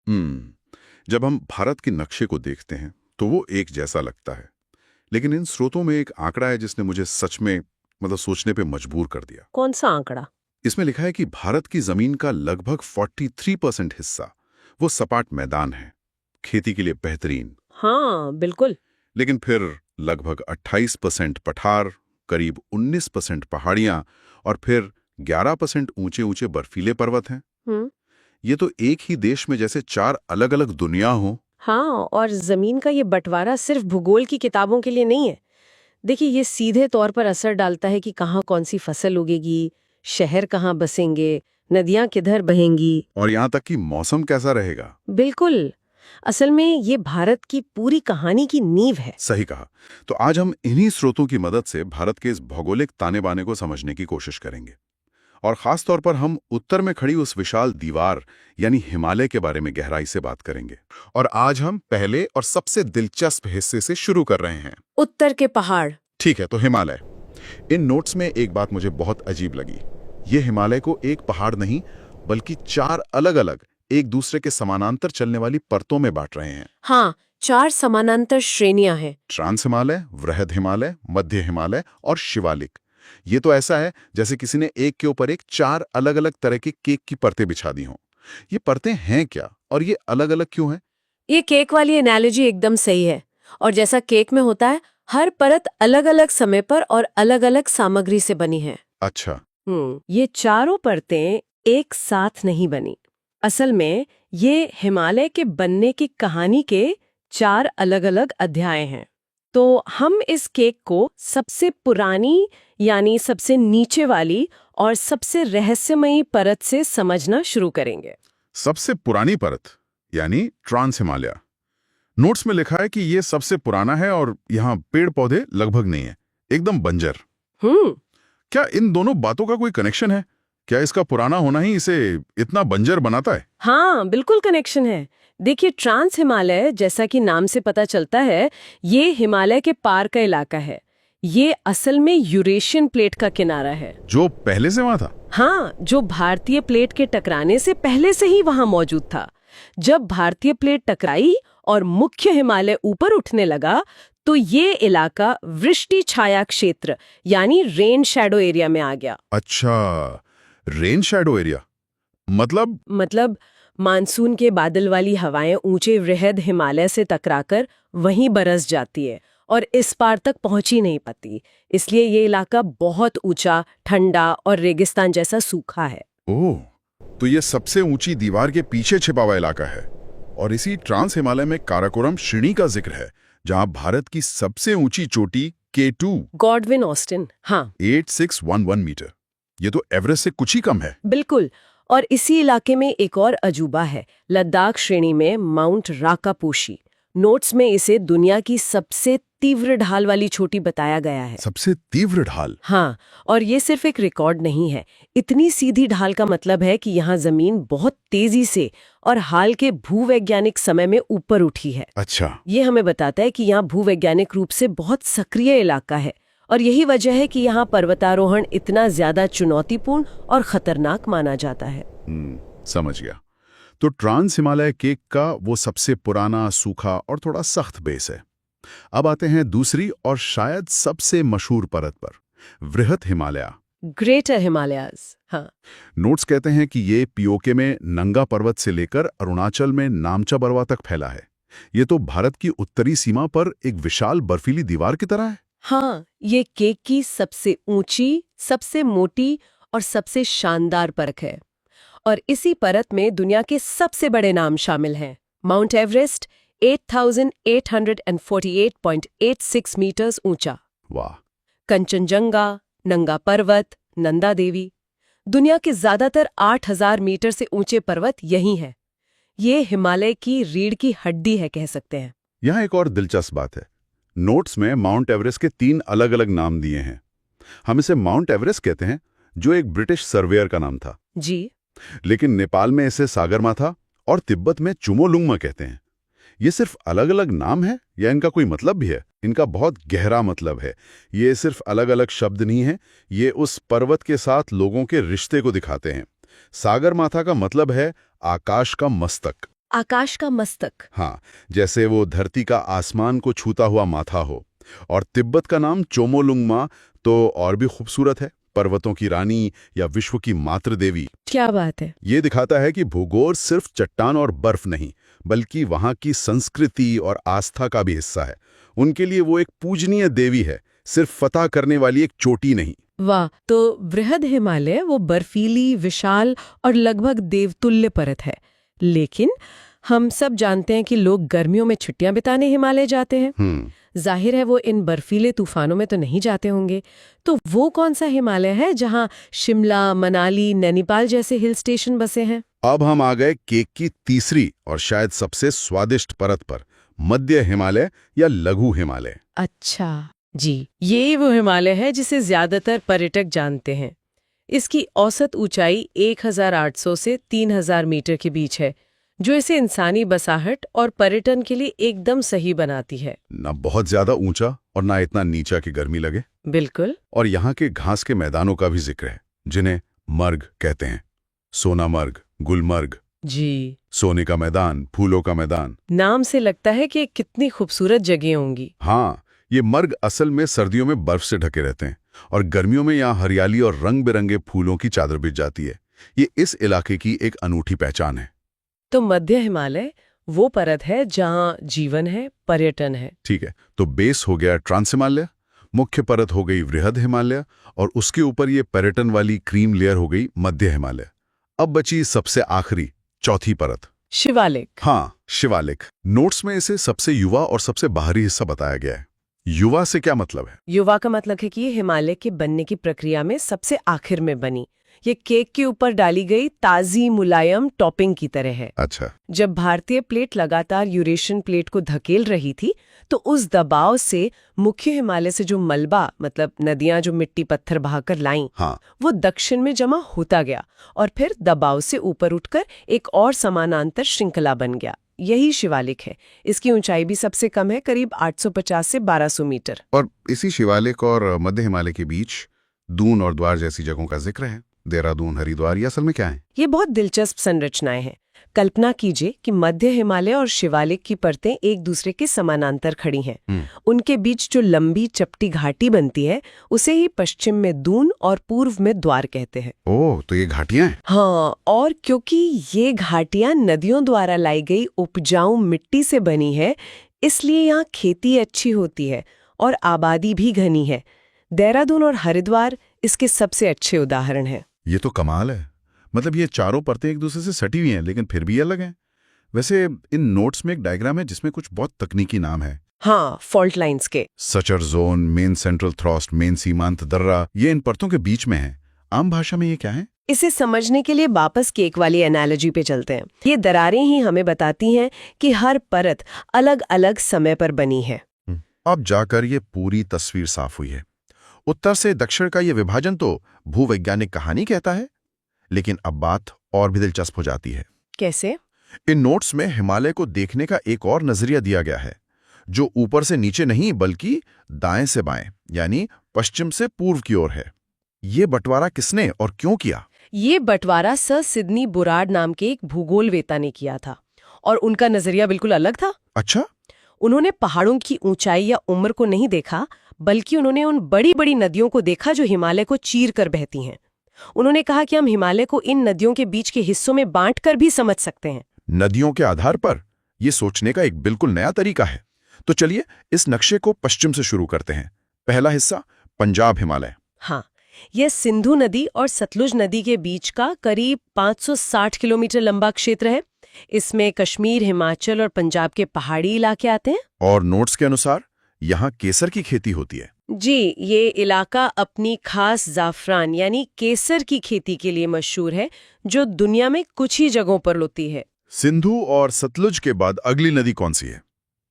जब हम भारत के नक्शे को देखते हैं तो वो एक जैसा लगता है, लेकिन इन स्रोतों में एक आंकड़ा है जिसने मुझे सच में सोचने पे मजबूर कर दिया। कौन सा आंकड़ा? इसमें लिखा है कि भारत की जमीन का लगभग 43% हिस्सा वो सपाट मैदान है, खेती के लिए बेहतरीन। हाँ बिल्कुल। लेकिन फिर लगभग 28% पठार, करीब 19% पहाड़ियां और फिर 11% ऊंचे ऊंचे बर्फीले पर्वत हैं। हम्म। ये तो एक ही देश में जैसे चार अलग अलग दुनिया हो। हाँ, और जमीन का ये बंटवारा सिर्फ भूगोल की किताबों के लिए नहीं है। देखिए, ये सीधे तौर पर असर डालता है कि कहाँ कौन सी फसल उगेगी, शहर कहाँ बसेंगे, नदियां किधर बहेंगी। और यहाँ तक कि मौसम कैसा रहेगा। बिल्कुल। असल में ये भारत की पूरी कहानी की नींव है। सही कहा। तो आज हम इन्हीं स्रोतों की मदद से भारत के इस भौगोलिक ताने बाने को समझने की कोशिश करेंगे, और खास तौर पर हम उत्तर में खड़ी उस विशाल दीवार यानी हिमालय के बारे में गहराई से बात करेंगे। और आज हम पहले और सबसे दिलचस्प हिस्से से शुरू कर रहे हैं, उत्तर के पहाड़। ठीक है, तो हिमालय। इन नोट्स में एक बात मुझे बहुत अजीब लगी। ये हिमालय को एक पहाड़ नहीं बल्कि चार अलग अलग एक दूसरे के समानांतर चलने वाली परतों में बांट रहे हैं। हाँ, 4 समानांतर श्रेणियां हैं। ट्रांस हिमालय, वृहद हिमालय, मध्य हिमालय और शिवालिक। ये तो ऐसा है जैसे किसी ने एक के ऊपर एक चार अलग अलग तरह के केक की परतें बिछा दी हों। ये परतें हैं क्या, और ये अलग अलग क्यों हैं? ये केक वाली एनालॉजी एकदम सही है। और जैसा केक में होता है, हर परत अलग अलग समय पर और अलग अलग सामग्री से बनी है। अच्छा। ये चारों परतें एक साथ नहीं बनी। असल में ये हिमालय के बनने की कहानी के 4 अलग अलग अध्याय हैं। तो हम इस केक को सबसे पुरानी यानी सबसे नीचे वाली और सबसे रहस्यमयी परत से समझना शुरू करेंगे। सबसे पुरानी परत यानी ट्रांस हिमालय। नोट्स में लिखा है कि ये सबसे पुराना है और यहाँ पेड़ पौधे लगभग नहीं है, एकदम बंजर। क्या इन दोनों बातों का कोई कनेक्शन है? क्या इसका पुराना होना ही इसे इतना बंजर बनाता है? हाँ, बिल्कुल कनेक्शन है। देखिए, ट्रांस हिमालय, जैसा कि नाम से पता चलता है, ये हिमालय के पार का इलाका है। ये असल में यूरेशियन प्लेट का किनारा है, जो पहले से वहां था। हाँ, जो भारतीय प्लेट के टकराने से पहले से ही वहां मौजूद था। जब भारतीय प्लेट टकराई और मुख्य हिमालय ऊपर उठने लगा, तो ये इलाका वृष्टि छाया क्षेत्र यानी रेन शैडो एरिया में आ गया। अच्छा, रेन शैडो एरिया मतलब मानसून के बादल वाली हवाएं ऊंचे वृहद हिमालय से टकराकर वहीं बरस जाती है और इस पार तक पहुंच ही नहीं पाती। इसलिए ये इलाका बहुत ऊंचा, ठंडा और रेगिस्तान जैसा सूखा है। ओह, तो ये सबसे ऊंची दीवार के पीछे छिपा हुआ इलाका है। और इसी ट्रांस हिमालय में काराकोरम श्रेणी का जिक्र है, जहां भारत की सबसे ऊंची चोटी K2 गॉडविन ऑस्टिन, हाँ, 8611 मीटर। ये तो एवरेस्ट से कुछ ही कम है। बिल्कुल। और इसी इलाके में एक और अजूबा है, लद्दाख श्रेणी में माउंट राकापोशी। नोट्स में इसे दुनिया की सबसे तीव्र ढाल वाली चोटी बताया गया है। सबसे तीव्र ढाल? हाँ, और ये सिर्फ एक रिकॉर्ड नहीं है। इतनी सीधी ढाल का मतलब है कि यहाँ जमीन बहुत तेजी से और हाल के भूवैज्ञानिक समय में ऊपर उठी है। अच्छा। ये हमें बताता है कि यहाँ भूवैज्ञानिक रूप से बहुत सक्रिय इलाका है, और यही वजह है कि यहाँ पर्वतारोहण इतना ज्यादा चुनौतीपूर्ण और खतरनाक माना जाता है। समझ गया। तो ट्रांस हिमालय केक का वो सबसे पुराना, सूखा और थोड़ा सख्त बेस है। अब आते हैं दूसरी और शायद सबसे मशहूर परत पर, वृहद हिमालय, ग्रेटर हिमालयाज। हाँ, नोट्स कहते हैं कि ये पीओके में नंगा पर्वत से लेकर अरुणाचल में नामचा बरवा तक फैला है। ये तो भारत की उत्तरी सीमा पर एक विशाल बर्फीली दीवार की तरह है। हाँ, ये केक की सबसे ऊंची, सबसे मोटी और सबसे शानदार परत है। और इसी परत में दुनिया के सबसे बड़े नाम शामिल हैं। माउंट एवरेस्ट 8848.86 मीटर्स ऊंचा। वाह। कंचनजंगा, नंगा पर्वत, नंदा देवी। दुनिया के ज्यादातर 8000 मीटर से ऊंचे पर्वत यही हैं। ये हिमालय की रीढ़ की हड्डी है, कह सकते हैं। यहाँ एक और दिलचस्प बात है। नोट्स में माउंट एवरेस्ट के 3 अलग अलग नाम दिए हैं। हम इसे माउंट एवरेस्ट कहते हैं, जो एक ब्रिटिश सर्वेयर का नाम था जी। लेकिन नेपाल में इसे सागरमाथा और तिब्बत में चुमोलुंगमा कहते हैं। ये सिर्फ अलग अलग नाम है या इनका कोई मतलब भी है? इनका बहुत गहरा मतलब है। ये सिर्फ अलग अलग शब्द नहीं है, ये उस पर्वत के साथ लोगों के रिश्ते को दिखाते हैं। सागरमाथा का मतलब है आकाश का मस्तक, आकाश का मस्तक। हाँ, जैसे वो धरती का आसमान को छूता हुआ माथा हो। और तिब्बत का नाम चोमोलुंगमा तो और भी खूबसूरत है, पर्वतों की रानी या विश्व की मातृ देवी। क्या बात है। ये दिखाता है कि भूगोल सिर्फ चट्टान और बर्फ नहीं, बल्कि वहाँ की संस्कृति और आस्था का भी हिस्सा है। उनके लिए वो एक पूजनीय देवी है, सिर्फ फतह करने वाली एक चोटी नहीं। वाह, तो बृहद हिमालय वो बर्फीली, विशाल और लगभग देवतुल्य परत है। लेकिन हम सब जानते हैं कि लोग गर्मियों में छुट्टियां बिताने हिमालय जाते हैं। जाहिर है वो इन बर्फीले तूफानों में तो नहीं जाते होंगे। तो वो कौन सा हिमालय है जहां शिमला, मनाली, नैनीताल जैसे हिल स्टेशन बसे हैं? अब हम आ गए केक की तीसरी और शायद सबसे स्वादिष्ट परत पर, मध्य हिमालय या लघु हिमालय। अच्छा जी, ये वो हिमालय है जिसे ज्यादातर पर्यटक जानते हैं। इसकी औसत ऊंचाई 1800 से 3000 मीटर के बीच है, जो इसे इंसानी बसाहट और पर्यटन के लिए एकदम सही बनाती है। ना बहुत ज्यादा ऊंचा और ना इतना नीचा कि गर्मी लगे। बिल्कुल। और यहाँ के घास के मैदानों का भी जिक्र है, जिन्हें मर्ग कहते हैं। सोनामर्ग, गुलमर्ग। जी, सोने का मैदान, फूलों का मैदान। नाम से लगता है कि कितनी खूबसूरत जगह होंगी। हाँ, ये मर्ग असल में सर्दियों में बर्फ से ढके रहते हैं और गर्मियों में यहाँ हरियाली और रंग बिरंगे फूलों की चादर बिछ जाती है। ये इस इलाके की एक अनूठी पहचान है। तो मध्य हिमालय वो परत है जहाँ जीवन है, पर्यटन है। ठीक है, तो बेस हो गया ट्रांस हिमालय, मुख्य परत हो गई वृहद हिमालय, और उसके ऊपर ये पर्यटन वाली क्रीम लेयर हो गई मध्य हिमालय। अब बची सबसे आखिरी, चौथी परत, शिवालिक। हाँ, शिवालिक। नोट्स में इसे सबसे युवा और सबसे बाहरी हिस्सा बताया गया है। युवा से क्या मतलब है? युवा का मतलब है कि ये हिमालय के बनने की प्रक्रिया में सबसे आखिर में बनी। ये केक के ऊपर डाली गई ताजी मुलायम टॉपिंग की तरह है। अच्छा। जब भारतीय प्लेट लगातार यूरेशियन प्लेट को धकेल रही थी, तो उस दबाव से मुख्य हिमालय से जो मलबा, मतलब नदियां जो मिट्टी पत्थर बहाकर लाईं, हाँ, वो दक्षिण में जमा होता गया और फिर दबाव से ऊपर उठकर एक और समानांतर श्रृंखला बन गया। यही शिवालिक है। इसकी ऊंचाई भी सबसे कम है, करीब 850 से 1200 मीटर। और इसी शिवालिक और मध्य हिमालय के बीच दून और द्वार जैसी जगहों का जिक्र है। देहरादून, हरिद्वार, ये असल में क्या है? ये बहुत दिलचस्प संरचनाएं हैं। कल्पना कीजिए कि मध्य हिमालय और शिवालिक की परतें एक दूसरे के समानांतर खड़ी हैं। उनके बीच जो लंबी चपटी घाटी बनती है, उसे ही पश्चिम में दून और पूर्व में द्वार कहते हैं। ओह, तो ये घाटियां हैं? हाँ, और क्योंकि ये घाटियां नदियों द्वारा लाई गई उपजाऊ मिट्टी से बनी है, इसलिए यहाँ खेती अच्छी होती है और आबादी भी घनी है। देहरादून और हरिद्वार इसके सबसे अच्छे उदाहरण हैं। ये तो कमाल है। मतलब ये चारों परतें एक दूसरे से सटी हुई हैं, लेकिन फिर भी अलग हैं। वैसे इन नोट्स में एक डायग्राम है जिसमें कुछ बहुत तकनीकी नाम है। हाँ, फॉल्ट लाइंस के। Suture zone, main central thrust, main सीमांत दर्रा, ये इन परतों के बीच में है। आम भाषा में ये क्या है? इसे समझने के लिए वापस केक वाली एनालॉजी पे चलते हैं। ये दरारें ही हमें बताती हैं कि हर परत अलग अलग समय पर बनी है। अब जाकर ये पूरी तस्वीर साफ हुई है। उत्तर से दक्षिण का ये विभाजन तो भूवैज्ञानिक कहानी कहता है, लेकिन अब बात और भी दिलचस्प हो जाती है। कैसे? इन नोट्स में हिमालय को देखने का एक और नजरिया दिया गया है, जो ऊपर से नीचे नहीं बल्कि दाएं से बाएं, यानी पश्चिम से पूर्व की ओर है। ये बंटवारा किसने और क्यों किया? ये बंटवारा सर सिडनी बुराड नाम के एक भूगोलवेता ने किया था, और उनका नजरिया बिल्कुल अलग था। अच्छा। उन्होंने पहाड़ों की ऊंचाई या उम्र को नहीं देखा, बल्कि उन्होंने उन बड़ी बड़ी नदियों को देखा जो हिमालय को चीर कर बहती हैं। उन्होंने कहा कि हम हिमालय को इन नदियों के बीच के हिस्सों में बांटकर भी समझ सकते हैं। नदियों के आधार पर यह सोचने का एक बिल्कुल नया तरीका है। तो चलिए इस नक्शे को पश्चिम से शुरू करते हैं। पहला हिस्सा पंजाब हिमालय। हाँ, यह सिंधु नदी और सतलुज नदी के बीच का करीब 560 किलोमीटर लंबा क्षेत्र है। इसमें कश्मीर, हिमाचल और पंजाब के पहाड़ी इलाके आते हैं। और नोट्स के अनुसार यहाँ केसर की खेती होती है। जी, ये इलाका अपनी खास जाफरान यानी केसर की खेती के लिए मशहूर है, जो दुनिया में कुछ ही जगहों पर होती है। सिंधु और सतलुज के बाद अगली नदी कौन सी है?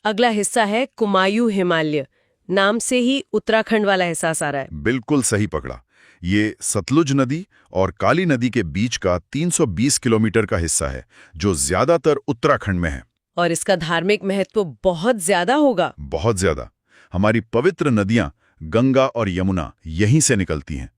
अगला हिस्सा है कुमायूं हिमालय। नाम से ही उत्तराखंड वाला एहसास आ रहा है। बिल्कुल सही पकड़ा। ये सतलुज नदी और काली नदी के बीच का 320 किलोमीटर का हिस्सा है, जो ज्यादातर उत्तराखंड में है। और इसका धार्मिक महत्व बहुत ज्यादा होगा। बहुत ज्यादा। हमारी पवित्र नदियां गंगा और यमुना यहीं से निकलती हैं।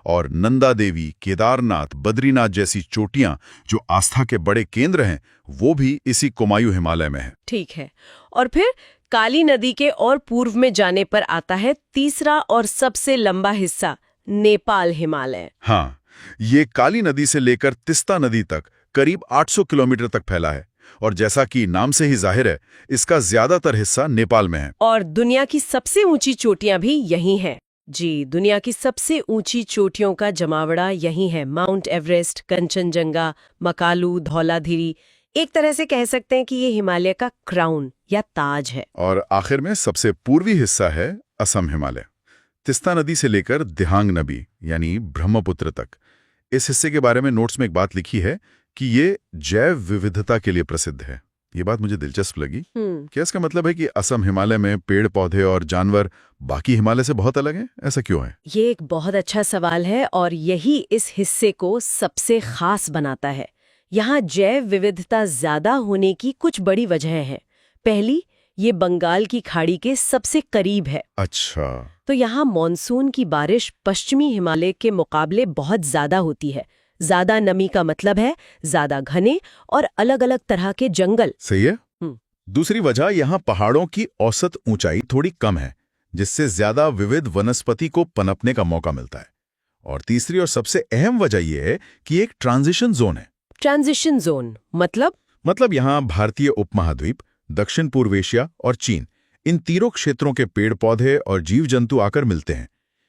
और नंदा देवी, केदारनाथ, बद्रीनाथ जैसी चोटियां जो आस्था के बड़े केंद्र हैं, वो भी इसी कुमायूं हिमालय में है। ठीक है। और फिर काली नदी के और पूर्व में जाने पर आता है तीसरा और सबसे लंबा हिस्सा, नेपाल हिमालय। हाँ, ये काली नदी से लेकर तिस्ता नदी तक करीब 800 किलोमीटर तक फैला है और जैसा कि नाम से ही जाहिर है, इसका ज्यादातर हिस्सा नेपाल में है। और दुनिया की सबसे ऊंची चोटियां भी यहीं हैं। जी, दुनिया की सबसे ऊंची चोटियों का जमावड़ा यहीं है। Mount Everest, Kanchenjunga, Makalu, Dhaulagiri. एक तरह से कह सकते हैं कि ये हिमालय का क्राउन या ताज है। और आखिर में सबसे पूर्वी हिस्सा है असम हिमालय, तिस्ता नदी से लेकर दिहांग नदी यानी ब्रह्मपुत्र तक। इस हिस्से के बारे में नोट्स में एक बात लिखी है कि ये जैव विविधता के लिए प्रसिद्ध है। ये बात मुझे दिलचस्प लगी। क्या इसका मतलब है कि असम हिमालय में पेड़ पौधे और जानवर बाकी हिमालय से बहुत अलग हैं? ऐसा क्यों है? ये एक बहुत अच्छा सवाल है और यही इस हिस्से को सबसे खास बनाता है। यहाँ जैव विविधता ज्यादा होने की कुछ बड़ी वजह है। पहली, ये बंगाल की खाड़ी के सबसे करीब है। अच्छा। तो यहाँ मॉनसून की बारिश पश्चिमी हिमालय के मुकाबले बहुत ज्यादा होती है। ज्यादा नमी का मतलब है ज्यादा घने और अलग अलग तरह के जंगल। सही है। दूसरी वजह, यहाँ पहाड़ों की औसत ऊंचाई थोड़ी कम है, जिससे ज्यादा विविध वनस्पति को पनपने का मौका मिलता है। और तीसरी और सबसे अहम वजह यह है कि एक ट्रांजिशन जोन है। ट्रांजिशन जोन मतलब यहाँ भारतीय उपमहाद्वीप, दक्षिण पूर्व एशिया और चीन, इन तीनों क्षेत्रों के पेड़ पौधे और जीव जंतु आकर मिलते हैं।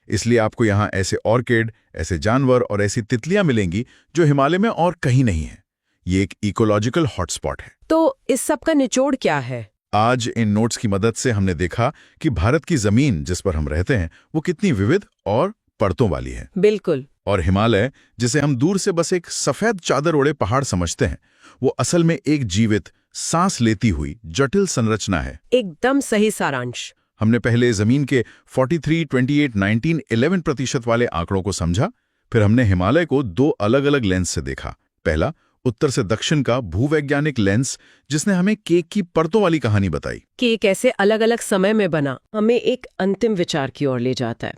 इसलिए आपको यहाँ ऐसे ऑर्किड, ऐसे जानवर और ऐसी तितलियां मिलेंगी जो हिमालय में और कहीं नहीं है। ये एक इकोलॉजिकल हॉटस्पॉट है। तो इस सब का निचोड़ क्या है? आज इन नोट्स की मदद से हमने देखा कि भारत की जमीन जिस पर हम रहते हैं वो कितनी विविध और परतों वाली है। बिल्कुल। और हिमालय, जिसे हम दूर से बस एक सफेद चादर ओढ़े पहाड़ समझते हैं, वो असल में एक जीवित, सांस लेती हुई जटिल संरचना है। एकदम सही सारांश। हमने पहले जमीन के 43, 28, 19, 11% वाले आंकड़ों को समझा। फिर हमने हिमालय को दो अलग अलग लेंस से देखा। पहला, उत्तर से दक्षिण का भूवैज्ञानिक लेंस, जिसने हमें केक की परतों वाली कहानी बताई। केक कैसे अलग अलग समय में बना, हमें एक अंतिम विचार की ओर ले जाता है।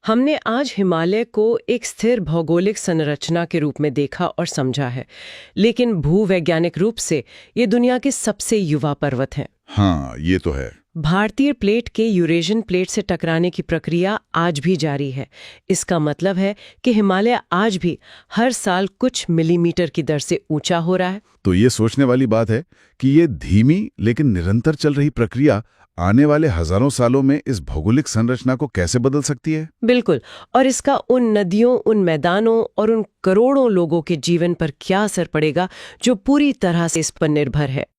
हमने आज हिमालय को एक स्थिर भौगोलिक संरचना के रूप में देखा और समझा है, लेकिन भूवैज्ञानिक रूप से ये दुनिया के सबसे युवा पर्वत हैं। हाँ, ये तो है। भारतीय प्लेट के यूरेशियन प्लेट से टकराने की प्रक्रिया आज भी जारी है। इसका मतलब है कि हिमालय आज भी हर साल कुछ मिलीमीटर की दर से ऊंचा हो रहा है। तो ये सोचने वाली बात है कि ये धीमी लेकिन निरंतर चल रही प्रक्रिया आने वाले हजारों सालों में इस भौगोलिक संरचना को कैसे बदल सकती है। बिल्कुल। और इसका उन नदियों, उन मैदानों और उन करोड़ों लोगों के जीवन पर क्या असर पड़ेगा जो पूरी तरह से इस पर निर्भर है।